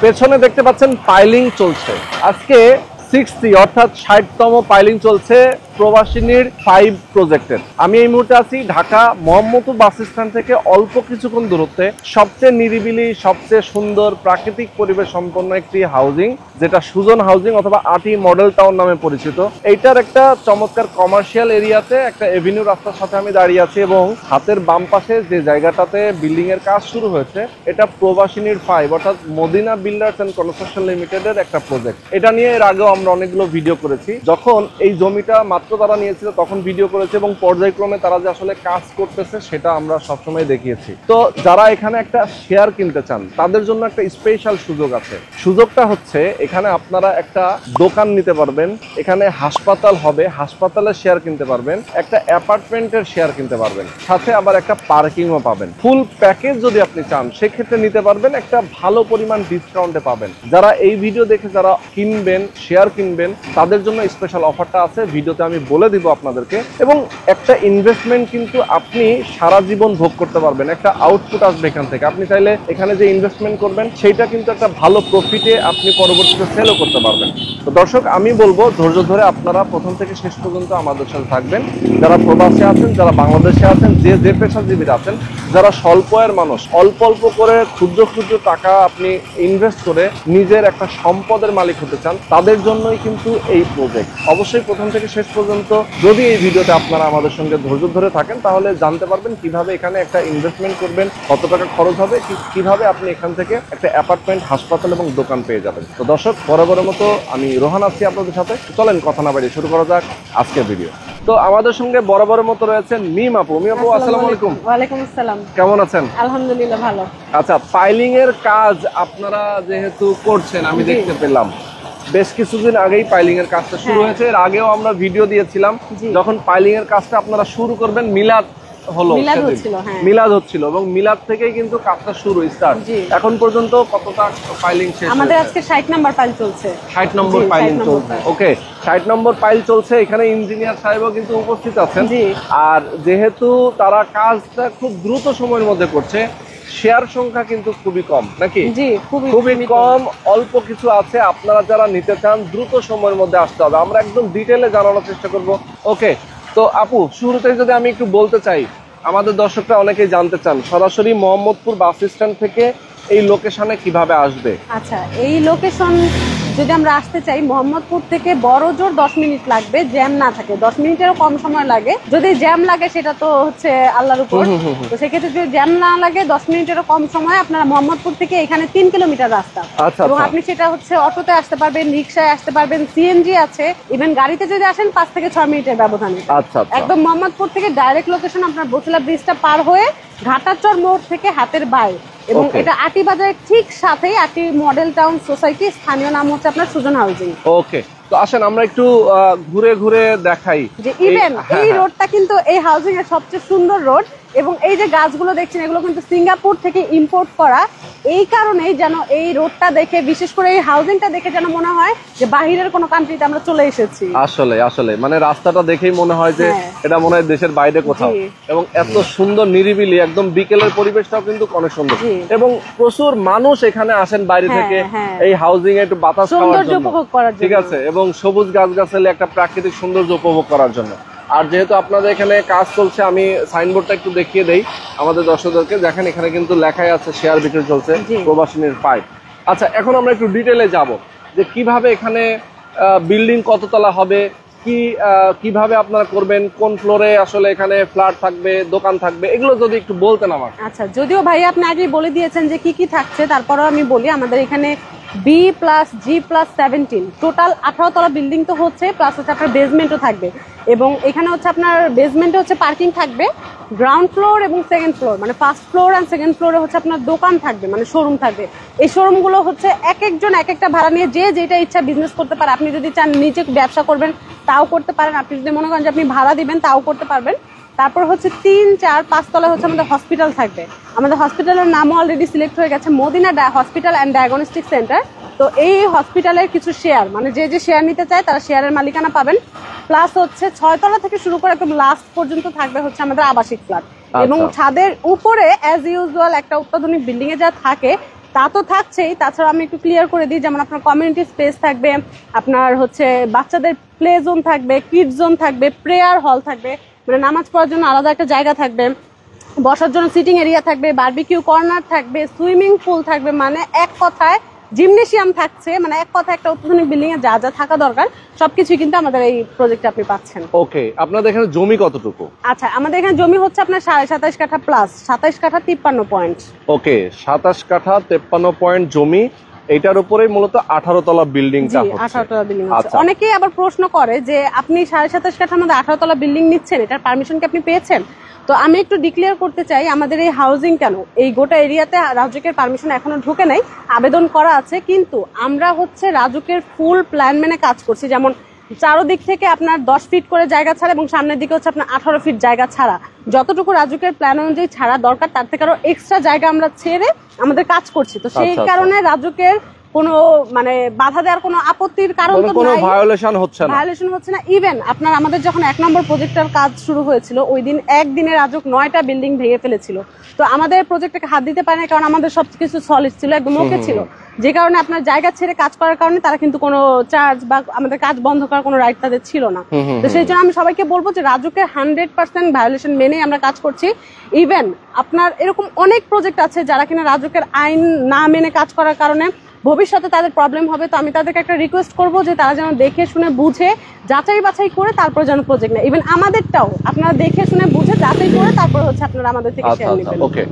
পেছনে দেখতে পাচ্ছেন পাইলিং চলছে। আজকে 60 অর্থাৎ 60তম পাইলিং চলছে প্রবাসিনীর 5 প্রজেক্টের। আমি এই মুহূর্তে আছি ঢাকা মোহাম্মদপুর বাস স্ট্যান্ড থেকে অল্প কিছুক্ষণ দূরত্বে সবচেয়ে নিরিবিলি, সবচেয়ে সুন্দর প্রাকৃতিক পরিবেশ সম্পন্ন একটি হাউজিং, যেটা সুজন হাউজিং অথবা আটি মডেল টাউন নামে পরিচিত। এইটার একটা চমৎকার কমার্শিয়াল এরিয়াতে একটা এভিনিউ রাস্তার সাথে আমি দাঁড়িয়ে আছি এবং হাতের বাম পাশে যে জায়গাটাতে বিল্ডিং এর কাজ শুরু হয়েছে এটা প্রবাসিনীর 5 অর্থাৎ মদিনা বিল্ডার্স এন্ড কনস্ট্রাকশন লিমিটেডের একটা প্রজেক্ট। এটা নিয়ে এর আগেও আমরা অনেকগুলো ভিডিও করেছি। যখন এই জমিটা মাত্র তারা নিয়েছিল তখন ভিডিও করেছে এবং পর্যায়ক্রমে তারা যে আসলে কাজ করতেছে সেটা আমরা সবসময় দেখিয়েছি। তো যারা এখানে একটা শেয়ার কিনতে চান তাদের জন্য একটা স্পেশাল সুযোগ আছে। সুযোগটা হচ্ছে এখানে আপনারা একটা দোকান নিতে পারবেন, এখানে হাসপাতাল হবে, হাসপাতালের শেয়ার কিনতে পারবেন, একটা অ্যাপার্টমেন্টের শেয়ার কিনতে পারবেন, সাথে আবার একটা পার্কিংও পাবেন। ফুল প্যাকেজ যদি আপনি চান সেক্ষেত্রে নিতে পারবেন, একটা ভালো পরিমাণ ডিসকাউন্টে পাবেন। যারা এই ভিডিও দেখে যারা কিনবেন, শেয়ার কিনবেন, তাদের জন্য স্পেশাল অফারটা আছে, ভিডিওতে আমি বলে দিব আপনাদেরকে। এবং একটা ইনভেস্টমেন্ট কিন্তু আপনি সারা জীবন ভোগ করতে পারবেন, একটা আউটপুট আসবে এখান থেকে। আপনি চাইলে এখানে যে ইনভেস্টমেন্ট করবেন সেইটা কিন্তু একটা ভালো প্রফিটে আপনি পরবর্তীতে সেলও করতে পারবেন। তো দর্শক, আমি বলবো ধৈর্য ধরে আপনারা প্রথম থেকে শেষ পর্যন্ত আমাদের সাথে থাকবেন। যারা প্রবাসে আছেন, যারা বাংলাদেশে আছেন, যে পেশাজীবীরা আছেন, যারা স্বল্প আয়ের মানুষ, অল্প অল্প করে ক্ষুদ্র ক্ষুদ্র টাকা আপনি ইনভেস্ট করে নিজের একটা সম্পদের মালিক হতে চান, তাদের জন্যই কিন্তু এই প্রজেক্ট। অবশ্যই প্রথম থেকে শেষ পর্যন্ত যদি এই ভিডিওতে আপনারা আমাদের সঙ্গে ধৈর্য ধরে থাকেন তাহলে জানতে পারবেন কিভাবে এখানে একটা ইনভেস্টমেন্ট করবেন, কত টাকা খরচ হবে, কিভাবে আপনি এখান থেকে একটা অ্যাপার্টমেন্ট, হাসপাতাল এবং দোকান পেয়ে যাবেন। তো দর্শক, বরাবরের মতো আমি রোহান আছি আপনাদের সাথে। চলেন কথা না বাড়িয়ে শুরু করা যাক আজকের ভিডিও। তো আমাদের সঙ্গে বরাবরের মতো রয়েছেন মিম আপু। মিম আপু, আসসালামু আলাইকুম। ওয়ালাইকুম আসসালাম। কেমন আছেন? আলহামদুলিল্লাহ ভালো। আচ্ছা, পাইলিং এর কাজ আপনারা যেহেতু করছেন আমি দেখতে পেলাম, বেশ কিছুদিন আগেই পাইলিং এর কাজটা শুরু হয়েছে। এর আগেও আমরা ভিডিও দিয়েছিলাম যখন পাইলিং এর কাজটা আপনারা শুরু করবেন, মিলাদ হচ্ছিল এবং মিলাদ থেকেই কিন্তু কাজটা শুরু স্টার্ট। এখন পর্যন্ত কতটা পাইলিং শেষ? আমাদের আজকে 60 নম্বর পাইল চলছে। 60 নম্বর পাইলিং চলছে। ওকে, 60 নম্বর পাইল চলছে। এখানে ইঞ্জিনিয়ার সাহেবও কিন্তু উপস্থিত আছেন। আর যেহেতু তারা কাজটা খুব দ্রুত সময়ের মধ্যে করছে, শেয়ার সংখ্যা কিন্তু খুবই কম, নাকি? জি, খুবই কম, অল্প কিছু আছে। আপনারা যারা নিতে চান দ্রুত সময়ের মধ্যে আসতে হবে। আমরা একদম ডিটেইলে জানানোর চেষ্টা করব। ওকে, তো আপু, শুরুতে যদি আমি একটু বলতে চাই, আমাদের দর্শকরা অনেকেই জানতে চান সরাসরি মোহাম্মদপুর বাস স্ট্যান্ড থেকে এই লোকেশনে কিভাবে আসবে? আচ্ছা, এই লোকেশন যদি আমরা আসতে চাই, মোহাম্মদপুর থেকে বড় জোর 10 মিনিট লাগবে, জ্যাম না থাকে। 10 মিনিটেরও কম সময় লাগে। যদি জ্যাম লাগে সেটা তো হচ্ছে আল্লাহর উপর। তো সেক্ষেত্রে যদি জ্যাম না লাগে 10 মিনিটেরও কম সময় আপনারা মোহাম্মদপুর থেকে এখানে 3 কিলোমিটার রাস্তা। এবং আপনি সেটা হচ্ছে অটোতে আসতে পারবেন, রিক্সায় আসতে পারবেন, সিএনজি আছে, ইভেন গাড়িতে যদি আসেন 5 থেকে 6 মিনিটের ব্যবধানে। একদম মোহাম্মদপুর থেকে ডাইরেক্ট লোকেশন আপনার বসিলা ব্রিজটা পার হয়ে ঘাটাচর মোড় থেকে হাতের বাই, এবং এটা আটি বাজারের ঠিক সাথেই আটি মডেল টাউন সোসাইটি, স্থানীয় নাম হচ্ছে আপনার সুজন হাউজিং। ওকে, তো আসেন আমরা একটু ঘুরে ঘুরে দেখাই যে ইভেন এই রোডটা কিন্তু এই হাউজিং এর সবচেয়ে সুন্দর রোড। এবং এই যে গাছগুলো দেখছেন এগুলো কিন্তু সিঙ্গাপুর থেকে ইম্পোর্ট করা। এই কারণেই যেন এই রোডটা দেখে, বিশেষ করে এই হাউজিংটা দেখে যেন মনে হয় যে বাহিরের কোনো কান্ট্রিতে আমরা চলে এসেছি। আসলে মানে রাস্তাটা দেখেই মনে হয় যে এটা মনে হয় দেশের বাইরে কোথাও। এবং এত সুন্দর নিরিবিলি, একদম বিকেলের পরিবেশটাও কিন্তু অনেক সুন্দর। এবং প্রচুর মানুষ এখানে আসেন বাইরে থেকে এই হাউজিং এ একটু বাতাস খাওয়ার জন্য, উপভোগ করার জন্য, ঠিক আছে, এবং সবুজ গাছগাছালি একটা প্রাকৃতিক সৌন্দর্য উপভোগ করার জন্য। আর যেহেতু আপনাদের এখানে কাজ চলছে, আমি সাইনবোর্ডটা একটু দেখিয়ে দেই আমাদের দর্শকদেরকে। দেখেন এখানে কিন্তু লেখাই আছে শেয়ার বিক্রি চলছে প্রবাসিনীর 5। আচ্ছা, এখন আমরা একটু ডিটেইলে যাব যে কিভাবে এখানে বিল্ডিং কততলা হবে, কিভাবে আপনারা করবেন, কোন ফ্লোরে আসলে এখানে ফ্ল্যাট থাকবে, দোকান থাকবে, এগুলো যদি একটু বলতেন আমার। আচ্ছা, যদিও ভাই আপনি আগেই বলে দিয়েছেন যে কি থাকছে, তারপরেও আমি বলি। আমাদের এখানে B+G+17 টোটাল 18 তলা বিল্ডিং তো হচ্ছে, প্লাস হচ্ছে আপনার বেসমেন্টও থাকবে। এবং এখানে হচ্ছে আপনার বেসমেন্টে হচ্ছে পার্কিং থাকবে, গ্রাউন্ড ফ্লোর এবং সেকেন্ড ফ্লোর, মানে ফার্স্ট ফ্লোর অ্যান্ড সেকেন্ড ফ্লোরে হচ্ছে আপনার দোকান থাকবে, মানে শোরুম থাকবে। এই শোরুমগুলো হচ্ছে এক একজন এক একটা ভাড়া নিয়ে যে যেটা ইচ্ছা বিজনেস করতে পারে। আপনি যদি চান নিজে ব্যবসা করবেন তাও করতে পারেন, আপনি যদি মনে করেন যে আপনি ভাড়া দিবেন তাও করতে পারবেন। তারপর হচ্ছে 3, 4, 5 তলায় হচ্ছে আমাদের হসপিটাল থাকবে। আমাদের হসপিটালের নামও অলরেডি সিলেক্ট হয়ে গেছে, Madina hospital and diagnostic centre. তো এই হসপিটালের কিছু শেয়ার, মানে যে শেয়ার নিতে চায় তারা শেয়ারের মালিকানা পাবেন। প্লাস হচ্ছে 6 তলা থেকে শুরু করে একদম লাস্ট পর্যন্ত থাকবে হচ্ছে আমাদের আবাসিক ফ্ল্যাট। এবং ছাদের উপরে অ্যাজ ইউজুয়াল একটা অত্যাধুনিক বিল্ডিং এ যা থাকে তা তো থাকছেই, তাছাড়া আমি একটু ক্লিয়ার করে দিই, যেমন আপনার কমিউনিটি স্পেস থাকবে, আপনার হচ্ছে বাচ্চাদের প্লে জোন থাকবে, কিড জোন থাকবে, প্রেয়ার হল থাকবে, মানে নামাজ পড়ার জন্য আলাদা একটা জায়গা থাকবে, বসার জন্য সিটিং এরিয়া থাকবে, বারবিকিউ কর্নার থাকবে, সুইমিং পুল থাকবে, মানে এক কথায় জিমনেশিয়াম থাকছে, মানে এক কথা একটা অত্যাধুনিক বিল্ডিং এ যা যা থাকা দরকার সবকিছুই কিন্তু আমাদের এই প্রজেক্টে আপনি পাচ্ছেন। ওকে, আপনাদের এখানে জমি কতটুকু? আচ্ছা, আমাদের এখানে জমি হচ্ছে আপনার 27.5 কাঠা প্লাস 27 কাঠা 53 পয়েন্ট। ওকে, 27 কাঠা 53 পয়েন্ট জমি, এটার উপরেই মূলত 18 তলা বিল্ডিংটা হচ্ছে। 18 তলা বিল্ডিং আছে। আচ্ছা। অনেকেই আবার প্রশ্ন করে যে আপনি 27.5 কাঠার মধ্যে 18 তলা বিল্ডিং নিচ্ছেন, এটার পারমিশন কি আপনি পেয়েছেন? তো আমি একটু ডিক্লেয়ার করতে চাই, আমাদের এই হাউজিং কেন এই গোটা এরিয়াতে রাজুকের পারমিশন এখনো ঢুকে নাই, আবেদন করা আছে, কিন্তু আমরা হচ্ছে রাজুকের ফুল প্ল্যান মেনে কাজ করছি। যেমন চারোদিক থেকে আপনার 10 ফিট করে জায়গা ছাড়া এবং সামনের দিকে হচ্ছে আপনার 18 ফিট জায়গা ছাড়া, যতটুকু রাজুকের প্ল্যান অনুযায়ী ছাড়া দরকার তার থেকে আরো এক্সট্রা জায়গা আমরা ছেড়ে আমাদের কাজ করছি। তো সেই কারণে রাজুকের কোনো মানে বাধা দেওয়ার কোনো আপত্তির কারণ তো কোনো নাই, ভায়োলেশন হচ্ছে না, ভায়োলেশন হচ্ছে না। ইভেন আপনার আমাদের যখন 1 নম্বর প্রজেক্টের কাজ শুরু হয়েছিল, ওই দিন একদিনে রাজুক 9টা বিল্ডিং ভেঙে ফেলেছিল। তো আমাদের প্রজেক্টে হাত দিতে পারে না, কারণ আমাদের সবকিছু সলিড ছিল, একদম ওকে ছিল, যে কারণে আপনার জায়গা ছেড়ে কাজ করার কারণে তারা কিন্তু কোনো চার্জ বা আমাদের কাজ বন্ধ করার কোনো রাইট তাদের ছিল না। তো সেই জন্য আমি সবাইকে বলবো যে রাজুকের 100% ভায়োলেশন মেনেই আমরা কাজ করছি। ইভেন আপনার এরকম অনেক প্রজেক্ট আছে যারা কিনা রাজুকের আইন না মেনে কাজ করার কারণে ভবিষ্যতে তাদের প্রবলেম হবে। তো আমি তাদেরকে একটা রিকোয়েস্ট করবো যে তারা যেন দেখে শুনে বুঝে যাচাই বাছাই করে তারপর যেন প্রজেক্ট নেয়। ইভেন আমাদেরটাও আপনারা দেখে শুনে বুঝে যাচাই করে তারপর হচ্ছে আপনারা আমাদের থেকে শেয়ার নেবেন। ওকে,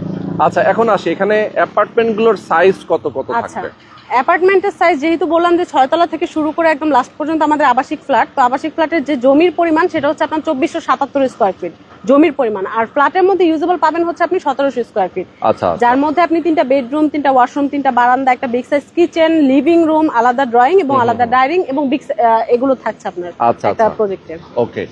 আচ্ছা এখন আসি, এখানে অ্যাপার্টমেন্ট গুলোর সাইজ কত কত থাকবে? অ্যাপার্টমেন্টের সাইজ যেহেতু বললাম যে 6 তলা থেকে শুরু করে একদম লাস্ট পর্যন্ত আমাদের আবাসিক ফ্ল্যাট, তো আবাসিক ফ্ল্যাটের যে জমির পরিমাণ সেটা হচ্ছে আপনার 2477 স্কোয়ার ফিট জমির পরিমাণ, আর ফ্ল্যাটের মধ্যে ইউজেবল পাবেন হচ্ছে আপনি 1700 স্কোয়ার ফিট। আচ্ছা, যার মধ্যে আপনি 3টা বেডরুম, 3টা ওয়াশরুম, 3টা বারান্দা, একটা big size kitchen, living room, আলাদা ড্রয়িং এবং আলাদা ডাইনিং এবং বিগ এগুলো থাকছে আপনার একটা প্রজেক্টে। ওকে,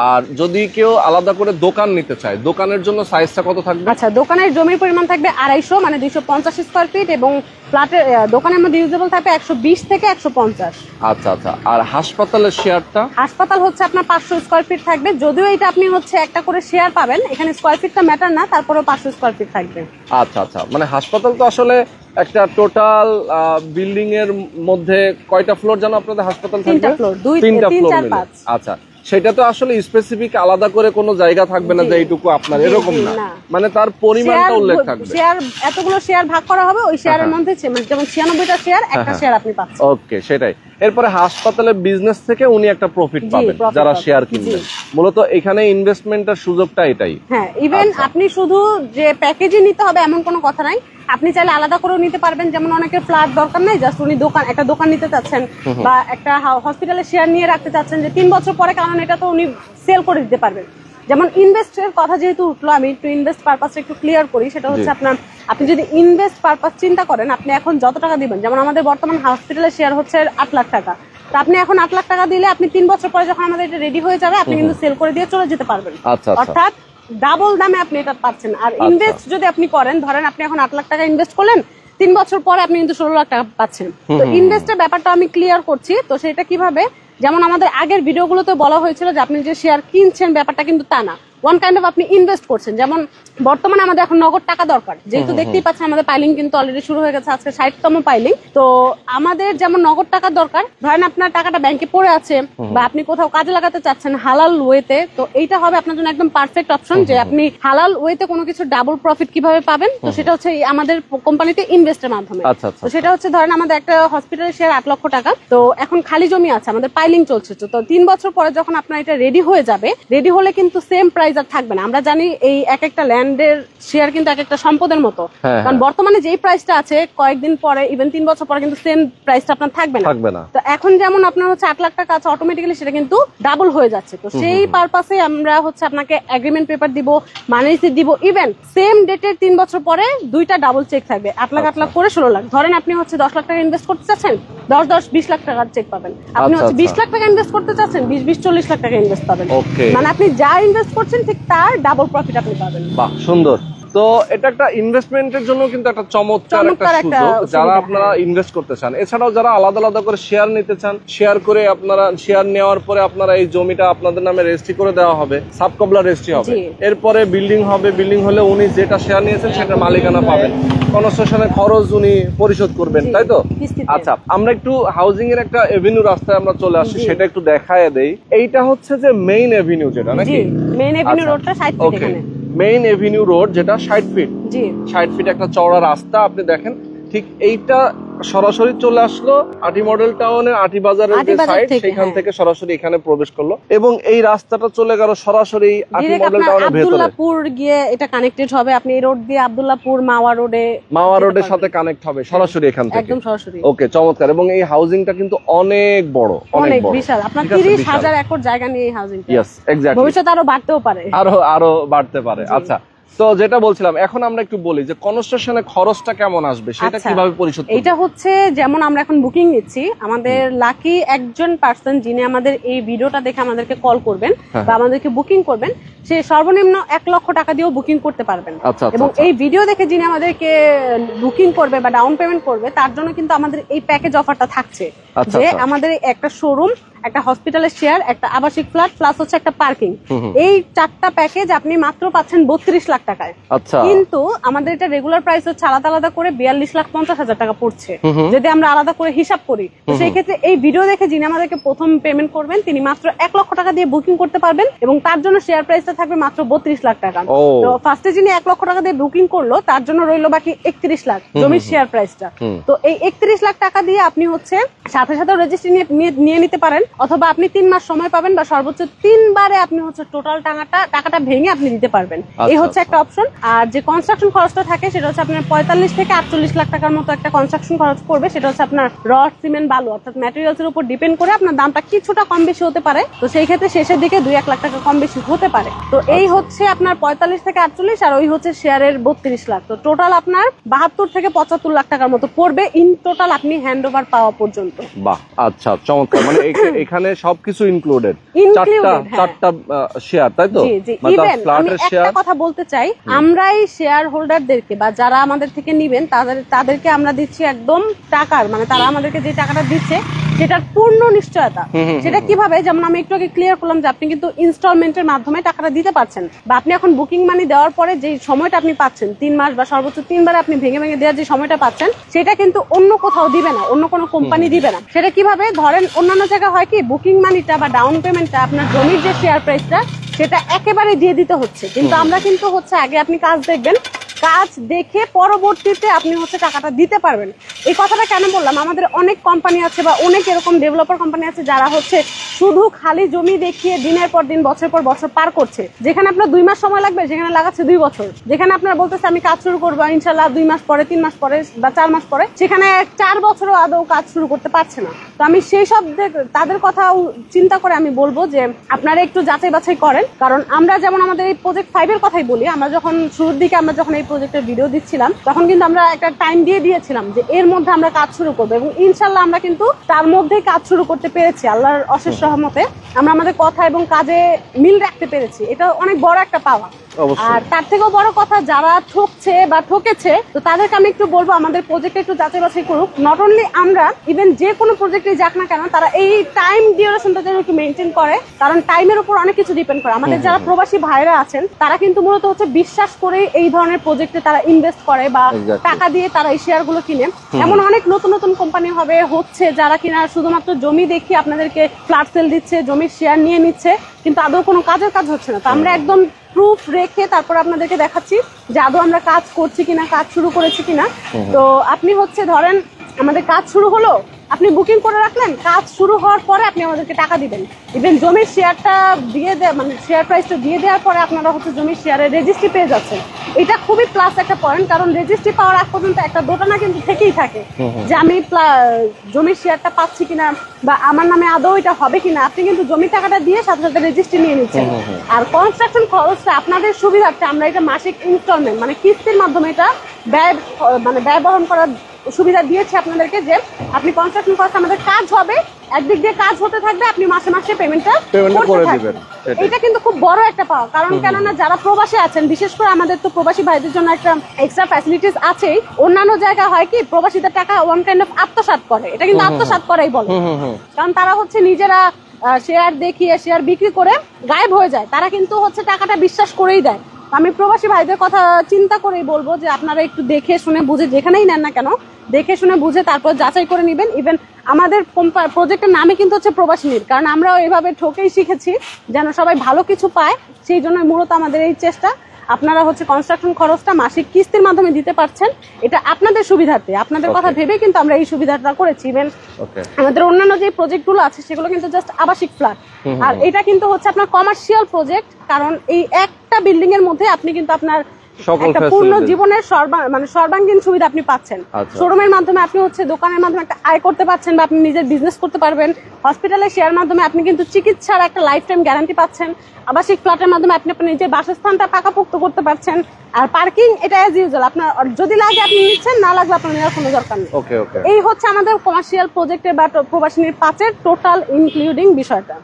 আর যদি কেউ আলাদা করে দোকান নিতে চায়, দোকানের জন্য সাইজটা কত থাকবে? আচ্ছা, দোকানের জমির পরিমাণ থাকবে 250 মানে 250 স্কোয়ার ফিট এবং ফ্ল্যাটের দোকানের মধ্যে ইউজেবল থাকবে 120 থেকে 150। আচ্ছা আচ্ছা, আর হাসপাতালের শেয়ারটা? হাসপাতাল হচ্ছে আপনার 500 স্কোয়ার ফিট থাকবে, যদিও এটা আপনি হচ্ছে একটা করে শেয়ার পাবেন, এখানে স্কোয়ার ফিটটা ম্যাটার না, তারপরেও 500 স্কোয়ার ফিট থাকবে। আচ্ছা আচ্ছা, মানে হাসপাতাল তো আসলে একটা টোটাল বিল্ডিং এর মধ্যে কয়টা ফ্লোর জানো আপনাদের হাসপাতাল থাকবে? 3টা ফ্লোর, 3টা 3 ফ্লোর 4 মিলে। 5। আচ্ছা, সেটা তো আসলে স্পেসিফিক আলাদা করে কোনো জায়গা থাকবে না যে এইটুকু আপনার, এরকম না, মানে তার পরিমাণটা উল্লেখ থাকবে। শেয়ার এতগুলো শেয়ার ভাগ করা হবে, ওই শেয়ারের মধ্যে যেমন 96টা শেয়ার, একটা শেয়ার আপনি পাচ্ছেন। ওকে, সেটাই। এরপরে হাসপাতালের বিজনেস থেকে উনি একটা প্রফিট পাবেন যারা শেয়ার কিনবেন। মূলত এখানে ইনভেস্টমেন্টের সুযোগটা এটাই। হ্যাঁ, ইভেন আপনি শুধু যে প্যাকেজই নিতে হবে এমন কোনো কথা নাই, আপনি চাইলে আলাদা করেও নিতে পারবেন। যেমন অনেকের ফ্ল্যাট দরকার নাই, জাস্ট উনি একটা দোকান নিতে চাচ্ছেন বা একটা হসপিটালের শেয়ার নিয়ে রাখতে চাচ্ছেন যে 3 বছর পরে, কারণ এটা তো উনি সেল করে দিতে পারবেন। যেমন ইনভেস্টের কথা যেহেতু উঠলো, আমি একটু ইনভেস্ট পারপাসটা একটু ক্লিয়ার করি। সেটা হচ্ছে আপনি যদি ইনভেস্ট পারপাস চিন্তা করেন, আপনি এখন যত টাকা দিবেন, যেমন আমাদের বর্তমান হসপিটালের শেয়ার হচ্ছে 8 লাখ টাকা, তো আপনি এখন 8 লাখ টাকা দিলে আপনি 3 বছর পরে যখন আমাদের এটা রেডি হয়ে যাবে, আপনি কিন্তু সেল করে দিয়ে চলে যেতে পারবেন। অর্থাৎ ডাবল দামে আপনি এটা পাচ্ছেন। আর ইনভেস্ট যদি আপনি করেন, ধরেন আপনি এখন 8 লাখ টাকা ইনভেস্ট করলেন, 3 বছর পরে আপনি কিন্তু 16 লাখ টাকা পাচ্ছেন। তো ইনভেস্টের ব্যাপারটা আমি ক্লিয়ার করছি। তো সেটা কিভাবে, যেমন আমাদের আগের ভিডিওগুলোতে বলা হয়েছিল যে আপনি যে শেয়ার কিনছেন ব্যাপারটা কিন্তু তা না, ওয়ান কাইন্ড অফ আপনি ইনভেস্ট করছেন। যেমন বর্তমানে আমাদের এখন নগদ টাকা দরকার, যেহেতু দেখতেই পাচ্ছেন আমাদের পাইলিং কিন্তু অলরেডি শুরু হয়ে গেছে, আজকে 60তম পাইলিং। তো আমাদের যেমন নগদ টাকা দরকার, ধরেন আপনার টাকাটা ব্যাংকে পড়ে আছে বা আপনি কোথাও কাজে লাগাতে চাচ্ছেন হালাল ওয়েতে, তো এইটা হবে আপনার জন্য একদম পারফেক্ট অপশন যে আপনি হালাল ওয়েতে কোনো কিছু ডাবল প্রফিট কিভাবে পাবেন। তো সেটা হচ্ছে আমাদের কোম্পানিতে ইনভেস্টের মাধ্যমে। তো সেটা হচ্ছে ধরেন আমাদের একটা হসপিটালের শেয়ার 8 লক্ষ টাকা, তো এখন খালি জমি আছে, আমাদের পাইলিং চলছে। তো 3 বছর পরে যখন আপনার এটা রেডি হয়ে যাবে, রেডি হলে কিন্তু সেম প্রাইস আর থাকবে না। আমরা জানি এই এক একটা ল্যান্ডের শেয়ার কিন্তু এক একটা সম্পদের মতো, কারণ বর্তমানে যেই প্রাইসটা আছে কয়েকদিন পরে, ইভেন 3 বছর পরে কিন্তু সেম প্রাইসটা আপনার থাকবে না। তো এখন যেমন আপনার হচ্ছে 8 লাখ টাকা আছে, অটোমেটিক্যালি সেটা কিন্তু ডাবল হয়ে যাচ্ছে। তো সেই পারপাসে আমরা হচ্ছে আপনাকে এগ্রিমেন্ট পেপার দিব, মানি রিসিট দিব, ইভেন সেম ডেটের 3 বছর পরে 2টা ডাবল চেক থাকবে, 8 লাখ 8 লাখ করে 16 লাখ। ধরেন আপনি হচ্ছে 10 লাখ টাকা ইনভেস্ট করতে চাচ্ছেন, 10-10-20 লাখ টাকার চেক পাবেন। আপনি হচ্ছে 20 লাখ টাকা ইনভেস্ট করতে চাচ্ছেন, 20-40 লাখ টাকা ইনভেস্ট পাবেন। মানে আপনি যা ইনভেস্ট করছেন ঠিক তার ডাবল প্রফিট আপনি পাবেন। বাহ, সুন্দর। তো এটা একটা ইনভেস্টমেন্টের জন্য কিন্তু একটা চমৎকার একটা সুযোগ যারা আপনারা ইনভেস্ট করতে চান। এছাড়াও যারা আলাদা আলাদা করে শেয়ার নিতে চান, শেয়ার করে আপনারা শেয়ার নেওয়ার পরে আপনারা এই জমিটা আপনাদের নামে রেজিস্ট্রি করে দেওয়া হবে, সাব কবলা রেজিস্ট্রি হবে, এরপরে বিল্ডিং হবে, বিল্ডিং হলে উনি যেটা শেয়ার নিয়েছেন সেটা মালিকানা পাবেন, কনস্ট্রাকশনের খরচ উনি পরিশোধ করবেন, তাই তো? আচ্ছা, আমরা একটু হাউজিং এর একটা এভিনিউ রাস্তায় আমরা চলে আসছি, সেটা একটু দেখায় দেই। এইটা হচ্ছে যে মেইন এভিনিউ যেটা নাকি মেইন এভিনিউ রোডটা 60 ফিট এখানে, মেইন এভিনিউ রোড যেটা 60 ফিট, 60 ফিট একটা চওড়া রাস্তা। আপনি দেখেন ঠিক এইটা সরাসরি চলে আসলো আটি মডেল টাউনের আটি বাজারের যে সাইড, সেখান থেকে সরাসরি এখানে প্রবেশ করলো এবং এই রাস্তাটা চলে গেল সরাসরি আটি মডেল টাউনের ভেতরে। আব্দুল্লাহপুর গিয়ে এটা কানেক্টেড হবে, আপনি এই রোড দিয়ে আব্দুল্লাহপুর মাওয়া রোডের সাথে কানেক্ট হবে সরাসরি এখান থেকে, একদম সরাসরি। ওকে, চমৎকার। এবং এই হাউজিংটা কিন্তু অনেক বড়, অনেক বড়, বিশাল। আপনার 30,000 একর জায়গা নিয়ে এই হাউজিংটা, यस এক্স্যাক্টলি, ভবিষ্যতে আরো বাড়তেও পারে, আরো বাড়তে পারে। আচ্ছা, তো যেটা বলছিলাম, এখন আমরা একটু বলি যে কনস্ট্রাকশনে খরচটা কেমন আসবে, সেটা কিভাবে পরিশোধ করব? এটা হচ্ছে যেমন আমরা এখন বুকিং নিচ্ছি, আমাদের লাকি একজন পার্সন যিনি আমাদের এই ভিডিওটা দেখে আমাদেরকে কল করবেন বা আমাদেরকে বুকিং করবেন, সে সর্বনিম্ন 1 লক্ষ টাকা দিয়েও বুকিং করতে পারবেন। এবং এই ভিডিও দেখে যিনি আমাদেরকে বুকিং করবে বা ডাউন পেমেন্ট করবে, তার জন্য কিন্তু আমাদের এই প্যাকেজ অফারটা থাকছে যে আমাদের একটা শোরুম, একটা হসপিটালের শেয়ার, একটা আবাসিক ফ্ল্যাট প্লাস হচ্ছে একটা পার্কিং, এই 4টা প্যাকেজ আপনি মাত্র পাচ্ছেন 32 লাখ টাকায়। কিন্তু আমাদের এটা রেগুলার প্রাইস হচ্ছে আলাদা আলাদা করে 42,50,000 টাকা পড়ছে যদি আমরা আলাদা করে হিসাব করি। তো সেই ক্ষেত্রে এই ভিডিও দেখে যিনি আমাদেরকে প্রথম পেমেন্ট করবেন, তিনি মাত্র 1 লক্ষ টাকা দিয়ে বুকিং করতে পারবেন এবং তার জন্য শেয়ার প্রাইসটা থাকবে মাত্র 32 লাখ টাকা। তো ফার্স্টে যিনি 1 লক্ষ টাকা দিয়ে বুকিং করলো, তার জন্য রইলো বাকি 31 লাখ জমির শেয়ার প্রাইসটা। তো এই 31 লাখ টাকা দিয়ে আপনি হচ্ছে সাথে সাথে রেজিস্ট্রি নিয়ে নিতে পারেন, অথবা আপনি 3 মাস সময় পাবেন বা সর্বোচ্চ 3 বারে আপনি হচ্ছে টোটাল টাকাটা ভেঙে আপনি দিতে পারবেন। এই হচ্ছে একটা অপশন। আর যে কনস্ট্রাকশন খরচটা থাকে সেটা হচ্ছে আপনার 45 থেকে 48 লাখ টাকার মতো একটা কনস্ট্রাকশন খরচ পড়বে। সেটা হচ্ছে আপনার রড, সিমেন্ট, বালু অর্থাৎ ম্যাটেরিয়ালস এর উপর ডিপেন্ড করে আপনার দামটা কিছুটা কম বেশি হতে পারে। তো সেই ক্ষেত্রে শেষের দিকে 2-1 লাখ টাকা কম বেশি হতে পারে। তো এই হচ্ছে আপনার 45 থেকে 48 আর ওই হচ্ছে শেয়ারের 32 লাখ। তো টোটাল আপনার 72 থেকে 75 লাখ টাকার মতো পড়বে ইন টোটাল আপনি হ্যান্ড ওভার পাওয়া পর্যন্ত। বাহ, আচ্ছা, চমৎকার। মানে এখানে সবকিছু ইনক্লুডেড, চারটা শেয়ার, তাই তো? ইভেন আমি একটা কথা বলতে চাই, আমরাই শেয়ার হোল্ডারদেরকে বা যারা আমাদের থেকে নিবেন তাদেরকে আমরা দিচ্ছি একদম টাকার, মানে তারা আমাদেরকে যে টাকাটা দিচ্ছে সেটার পূর্ণ নিশ্চয়তা। সেটা কিভাবে, যেমন আমি একটু আগে ক্লিয়ার করলাম যে আপনি কিন্তু ইনস্টলমেন্টের মাধ্যমে টাকাটা দিতে পারছেন, বা আপনি এখন বুকিং মানি দেওয়ার পরে যে সময়টা আপনি পাচ্ছেন 3 মাস বা সর্বোচ্চ 3 বারে আপনি ভেঙে ভেঙে দেওয়ার যে সময়টা পাচ্ছেন, সেটা কিন্তু অন্য কোথাও দিবে না, অন্য কোনো কোম্পানি দিবে না। সেটা কিভাবে, ধরেন অন্যান্য জায়গায় হয় কি, বুকিং মানিটা বা ডাউন পেমেন্টটা আপনার জমির যে শেয়ার প্রাইসটা সেটা একেবারে দিয়ে দিতে হচ্ছে, কিন্তু আমরা কিন্তু হচ্ছে আগে আপনি কাজ দেখবেন, কাজ দেখে পরবর্তীতে আপনি হচ্ছে টাকাটা দিতে পারবেন। এই কথাটা কেন বললাম, আমাদের অনেক কোম্পানি আছে বা অনেক এরকম ডেভেলপার কোম্পানি আছে যারা হচ্ছে শুধু খালি জমি দেখিয়ে দিনের পর দিন বছর পর বছর পার করছে। যেখানে আপনার 2 মাস সময় লাগবে সেখানে লাগাচ্ছে 2 বছর। যেখানে আপনার বলতেছে আমি কাজ শুরু করবো ইনশাল্লাহ 2 মাস পরে, 3 মাস পরে বা 4 মাস পরে, সেখানে 4 বছরও আদৌ কাজ শুরু করতে পারছে না। তো আমি সেই সব তাদের কথা চিন্তা করে আমি বলবো যে আপনারা একটু যাচাই বাছাই করেন। কারণ আমরা যেমন আমাদের এই প্রজেক্ট 5 এর কথাই বলি, আমরা যখন শুরুর দিকে আমরা যখন এই প্রজেক্টের ভিডিও দিচ্ছিলাম তখন কিন্তু আমরা একটা টাইম দিয়েছিলাম যে এর মধ্যে আমরা কাজ শুরু করবো, এবং ইনশাল্লাহ আমরা কিন্তু তার মধ্যেই কাজ শুরু করতে পেরেছি। আল্লাহর অশেষ রহমতে আমরা আমাদের কথা এবং কাজে মিল রাখতে পেরেছি, এটা অনেক বড় একটা পাওয়া। আর তার থেকেও বড় কথা, যারা ঠকছে বা ঠকেছে তো তাদেরকে আমি একটু বলবো আমাদের প্রজেক্টে একটু যাচাই বাছাই করুক। নট অনলি আমরা, ইভেন যে কোনো প্রজেক্টে যাক না কেন, তারা এই টাইম ডিউরেশনটা যেন একটু মেনটেন করে, কারণ টাইমের উপর অনেক কিছু ডিপেন্ড করে। আমাদের যারা প্রবাসী ভাইরা আছেন তারা কিন্তু মূলত হচ্ছে বিশ্বাস করে এই ধরনের প্রজেক্টে তারা ইনভেস্ট করে বা টাকা দিয়ে তারা এই শেয়ার গুলো কিনে। এমন অনেক নতুন নতুন কোম্পানি হচ্ছে যারা কিনা শুধুমাত্র জমি দেখিয়ে আপনাদেরকে ফ্ল্যাট সেল দিচ্ছে, জমির শেয়ার নিয়ে নিচ্ছে, কিন্তু আদৌ কোনো কাজের কাজ হচ্ছে না। তো আমরা একদম প্রুফ রেখে তারপর আপনাদেরকে দেখাচ্ছি যে আদৌ আমরা কাজ করছি কিনা, কাজ শুরু করেছি কিনা। তো আপনি হচ্ছে ধরেন আমাদের কাজ শুরু হলো, আপনি বুকিং করে রাখলেন, কাজ শুরু হওয়ার পরে আপনি আমাদেরকে টাকা দিবেন। ইভেন জমির শেয়ারটা দিয়ে মানে শেয়ার প্রাইসটা দিয়ে দেওয়ার পরে আপনারা হচ্ছে জমির শেয়ারের রেজিস্ট্রি পেয়ে যাচ্ছেন। এটা খুবই প্লাস একটা পয়েন্ট, কারণ রেজিস্ট্রি পাওয়ার আগ পর্যন্ত একটা দোটানা কিন্তু থেকেই থাকে যে আমি জমির শেয়ারটা পাচ্ছি কিনা বা আমার নামে আদৌ এটা হবে কিনা। আপনি কিন্তু জমির টাকাটা দিয়ে সাথে সাথে রেজিস্ট্রি নিয়ে নিচ্ছেন। আর কনস্ট্রাকশন খরচটা আপনাদের সুবিধার্থে আমরা এটা মাসিক ইনস্টলমেন্ট মানে কিস্তির মাধ্যমে এটা ব্যয় বহন করার সুবিধা দিয়েছি আপনাদেরকে যে আপনি কনস্ট্রাকশন কস্ট আমাদের কাজ হবে, একদিক দিয়ে কাজ হতে থাকবে, আপনি মাসে মাসে পেমেন্টটা করে দিবেন। এটা কিন্তু খুব বড় একটা পাওয়া, কারণ কেননা যারা প্রবাসী আছেন, বিশেষ করে আমাদের তো প্রবাসী ভাইদের জন্য একটা এক্সট্রা ফ্যাসিলিটিস আছেই। অন্যান্য জায়গা হয় কি প্রবাসীদের টাকা ওয়ান কাইন্ড অফ আত্মসাৎ করে, এটা কিন্তু আত্মসাৎ করাই বলে, কারণ তারা হচ্ছে নিজেরা শেয়ার দেখিয়ে শেয়ার বিক্রি করে গায়েব হয়ে যায়, তারা কিন্তু হচ্ছে টাকাটা বিশ্বাস করেই দেয়। আমি প্রবাসী ভাইদের কথা চিন্তা করেই বলবো যে আপনারা একটু দেখে শুনে বুঝে যেখানেই নেন না কেন দেখে শুনে বুঝে তারপর যাচাই করে নেবেন। ইভেন আমাদের প্রজেক্টের নামে কিন্তু হচ্ছে প্রবাসীর, কারণ আমরাও এভাবে ঠকেই শিখেছি যেন সবাই ভালো কিছু পায়, সেই জন্য মূলত আমাদের এই চেষ্টা। আপনারা হচ্ছে কনস্ট্রাকশন খরচটা মাসিক কিস্তির মাধ্যমে দিতে পারছেন, এটা আপনাদের সুবিধার্থে, আপনাদের কথা ভেবে কিন্তু আমরা এই সুবিধাটা করেছি। ইভেন আমাদের অন্যান্য যে প্রজেক্টগুলো আছে সেগুলো কিন্তু জাস্ট আবাসিক ফ্ল্যাট, আর এটা কিন্তু হচ্ছে আপনার কমার্শিয়াল প্রজেক্ট, কারণ এই একটা বিল্ডিং এর মধ্যে আপনি কিন্তু আপনার একটা পূর্ণ জীবনের সর্বাঙ্গীন সুবিধা আপনি পাচ্ছেন। শোরুমের মাধ্যমে আপনি হচ্ছে দোকানের মাধ্যমে একটা আয় করতে পারছেন বা আপনি নিজের বিজনেস করতে পারবেন। হসপিটালে শেয়ার মাধ্যমে আপনি কিন্তু চিকিৎসার একটা লাইফ টাইম গ্যারান্টি পাচ্ছেন। আবাসিক ফ্ল্যাটের মাধ্যমে আপনি আপনার নিজের বাসস্থানটা পাকাপোক্ত করতে পারছেন। আর পার্কিং এটা অ্যাজ ইউজুয়াল, আপনার যদি লাগে আপনি নিচ্ছেন, না লাগলে আপনার নেওয়ার কোনো দরকার নেই। এই হচ্ছে আমাদের কমার্শিয়াল প্রজেক্টের বা প্রবাসীর পাঁচের টোটাল ইনক্লুডিং বিষয়টা।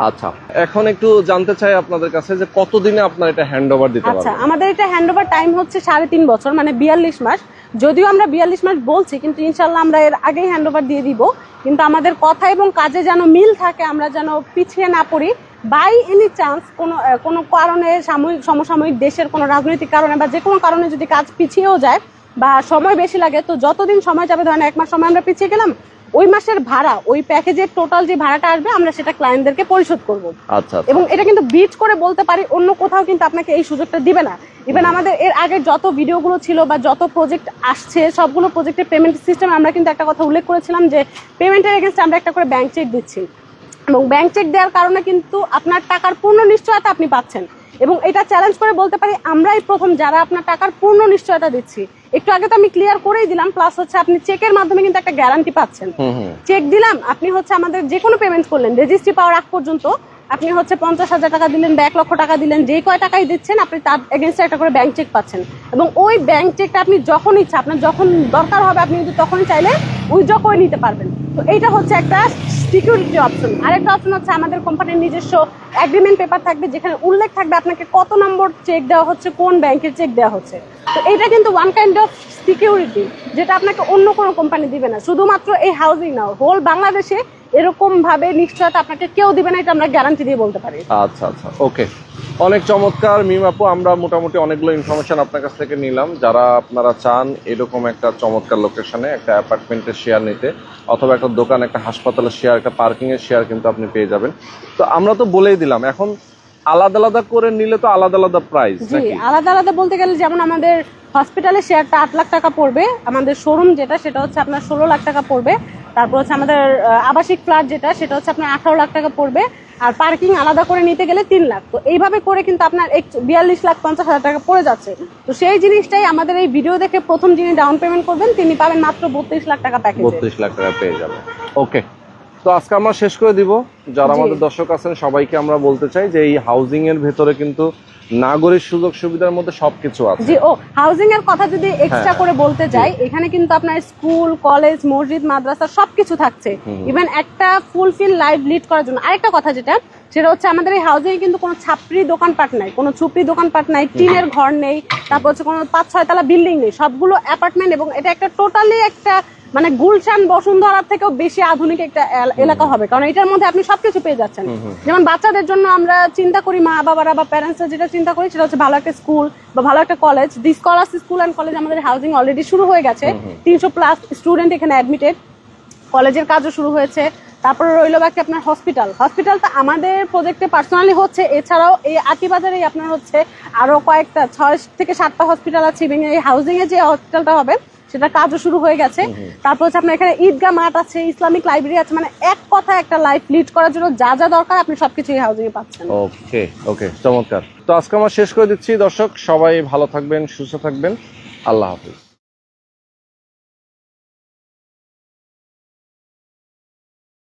আচ্ছা, এখন একটু জানতে চাই আপনাদের কাছে যে কতদিনে আপনার এটা হ্যান্ডওভার দিতে পারবেন? আচ্ছা, আমাদের এটা হ্যান্ডওভার টাইম হচ্ছে 3.5 বছর, মানে 42 মাস। যদিও আমরা 42 মাস বলছি, কিন্তু ইনশাল্লাহ আমরা এর আগেই হ্যান্ডওভার দিয়ে দিব। কিন্তু আমাদের কথা এবং কাজে যেন মিল থাকে, আমরা যেন পিছিয়ে না পড়ি। বাই এনি চান্স কোনো কারণে সমসাময়িক দেশের কোনো রাজনৈতিক কারণে বা যে কোনো কারণে যদি কাজ পিছিয়েও যায় বা সময় বেশি লাগে, তো যতদিন সময় যাবে, ধরেন 1 মাস সময় আমরা পিছিয়ে গেলাম, ওই মাসের ভাড়া, ওই প্যাকেজের টোটাল যে ভাড়াটা আসবে আমরা সেটা ক্লায়েন্টদেরকে পরিশোধ করব। আচ্ছা, এবং এটা কিন্তু বিট করে বলতে পারি অন্য কোথাও কিন্তু আপনাকে এই সুযোগটা দিবে না। ইভেন আমাদের এর আগে যত ভিডিওগুলো ছিল বা যত প্রজেক্ট আসছে, সবগুলো প্রজেক্টের পেমেন্ট সিস্টেম আমরা কিন্তু একটা কথা উল্লেখ করেছিলাম যে পেমেন্টের এগেইনস্টে আমরা একটা করে ব্যাংক চেক দিচ্ছি, এবং ব্যাংক চেক দেওয়ার কারণে কিন্তু আপনার টাকার পূর্ণ নিশ্চয়তা আপনি পাচ্ছেন। এবং এটা চ্যালেঞ্জ করে বলতে পারি আমরাই প্রথম যারা আপনার টাকার পূর্ণ নিশ্চয়তা দিচ্ছি। একটু আগে তো আমি ক্লিয়ার করেই দিলাম, প্লাস হচ্ছে আপনি চেকের মাধ্যমে কিন্তু একটা গ্যারান্টি পাচ্ছেন। চেক দিলাম, আপনি হচ্ছে আমাদের যে কোনো পেমেন্ট করলেন, রেজিস্ট্রি পাওয়ার আগ পর্যন্ত আপনি হচ্ছে 50,000 টাকা দিলেন বা 1 লক্ষ টাকা দিলেন, যে কয় টাকাই দিচ্ছেন আপনি তার এগেইনস্টে একটা করে ব্যাংক চেক পাচ্ছেন। এবং ওই ব্যাংক চেকটা আপনি যখন ইচ্ছা, আপনার যখন দরকার হবে আপনি কিন্তু তখনই চাইলে উইথড্র করে নিতে পারবেন। তো এইটা হচ্ছে একটা সিকিউরিটি অপশন। আরেকটা অপশন হচ্ছে আমাদের কোম্পানির নিজস্ব এগ্রিমেন্ট পেপার থাকবে, যেখানে উল্লেখ থাকবে আপনাকে কত নম্বর চেক দেওয়া হচ্ছে, কোন ব্যাংকের চেক দেওয়া হচ্ছে। তো এটা কিন্তু ওয়ান কাইন্ড অফ সিকিউরিটি, যেটা আপনাকে অন্য কোনো কোম্পানি দিবে না। শুধুমাত্র এই হাউজিং না, হোল বাংলাদেশে এরকম ভাবে নিশ্চয়তা আপনাকে কেউ দিবে না, এটা আমরা গ্যারান্টি দিয়ে বলতে পারি। আচ্ছা আচ্ছা, ওকে, অনেক চমৎকার মিম আপু। আমরা মোটামুটি অনেকগুলো ইনফরমেশন আপনার কাছ থেকে নিলাম। যারা আপনারা চান এরকম একটা চমৎকার লোকেশনে একটা অ্যাপার্টমেন্টের শেয়ার নিতে, অথবা একটা দোকান, একটা হাসপাতালের শেয়ার, একটা পার্কিং এর শেয়ার কিন্তু আপনি পেয়ে যাবেন। তো আমরা তো বলেই দিলাম, এখন আলাদা আলাদা করে নিলে তো আলাদা আলাদা প্রাইস। জি, আলাদা আলাদা বলতে গেলে যেমন আমাদের হসপিটালের শেয়ারটা 8 লাখ টাকা পড়বে, আমাদের শোরুম যেটা সেটা হচ্ছে আপনার 16 লাখ টাকা পড়বে, তারপর হচ্ছে আমাদের আবাসিক ফ্ল্যাট যেটা সেটা হচ্ছে আপনার 18 লাখ টাকা পড়বে, আর পার্কিং আলাদা করে নিতে গেলে 3 লাখ। তো এইভাবে করে কিন্তু আপনার 42,50,000 টাকা পড়ে যাচ্ছে। তো সেই জিনিসটাই আমাদের এই ভিডিও দেখে প্রথম যিনি ডাউন পেমেন্ট করবেন তিনি পাবেন মাত্র 32 লাখ টাকা প্যাকেজ। 32 লাখ টাকা পেয়ে যাবেন। ওকে, তো আজকে আমরা শেষ করে দিব। যারা আমাদের দর্শক আছেন সবাইকে আমরা বলতে চাই যে এই হাউজিং এর ভেতরে কিন্তু নাগরিক সুযোগ সুবিধার মধ্যে সবকিছু আছে। জি, ও হাউজিং এর কথা যদি এক্সট্রা করে বলতে যাই, এখানে কিন্তু আপনার স্কুল, কলেজ, মসজিদ, মাদ্রাসা সবকিছু থাকছে। ইভেন একটা ফুলফিল লাইফ লিড করার জন্য আরেকটা কথা যেটা সেটা হচ্ছে আমাদের এই হাউজিং এ কিন্তু কোনো ছাপরি দোকানপাট নাই, কোনো ছুপরি দোকানপাট নাই, টিনের ঘর নেই, তারপর হচ্ছে কোনো 5-6 তলা বিল্ডিং নেই, সবগুলো অ্যাপার্টমেন্ট। এবং এটা একটা টোটালি একটা মানে গুলশান বসুন্ধরার থেকেও বেশি আধুনিক একটা এলাকা হবে, কারণ এটার মধ্যে আপনি সবকিছু পেয়ে যাচ্ছেন। যেমন বাচ্চাদের জন্য আমরা চিন্তা করি, মা বাবারা বা প্যারেন্টসরা যেটা চিন্তা করি সেটা হচ্ছে ভালো একটা স্কুল বা ভালো একটা college. The scholars school and college আমাদের হাউজিং অলরেডি শুরু হয়ে গেছে, 300+ স্টুডেন্ট এখানে অ্যাডমিটেড, কলেজের কাজও শুরু হয়েছে। তারপরে রইল বাকি আপনার হসপিটালটা আমাদের প্রজেক্টে পার্সোনালি হচ্ছে। এছাড়াও এই আটিবাজারে আপনার হচ্ছে আরো কয়েকটা 6 থেকে 7টা হসপিটাল আছে, এবং এই হাউজিং এ যে হসপিটালটা হবে সেটা কাজও শুরু হয়ে গেছে। তারপর হচ্ছে আপনার এখানে ঈদগাহ মাঠ আছে, ইসলামিক লাইব্রেরি আছে, মানে এক কথা একটা লাইফ লিড করার জন্য যা যা দরকার আপনি সবকিছু এই হাউজিং এ পাচ্ছেন। ওকে ওকে, চমৎকার। তো আজকে আমরা শেষ করে দিচ্ছি। দর্শক সবাই ভালো থাকবেন, সুস্থ থাকবেন, আল্লাহ হাফেজ।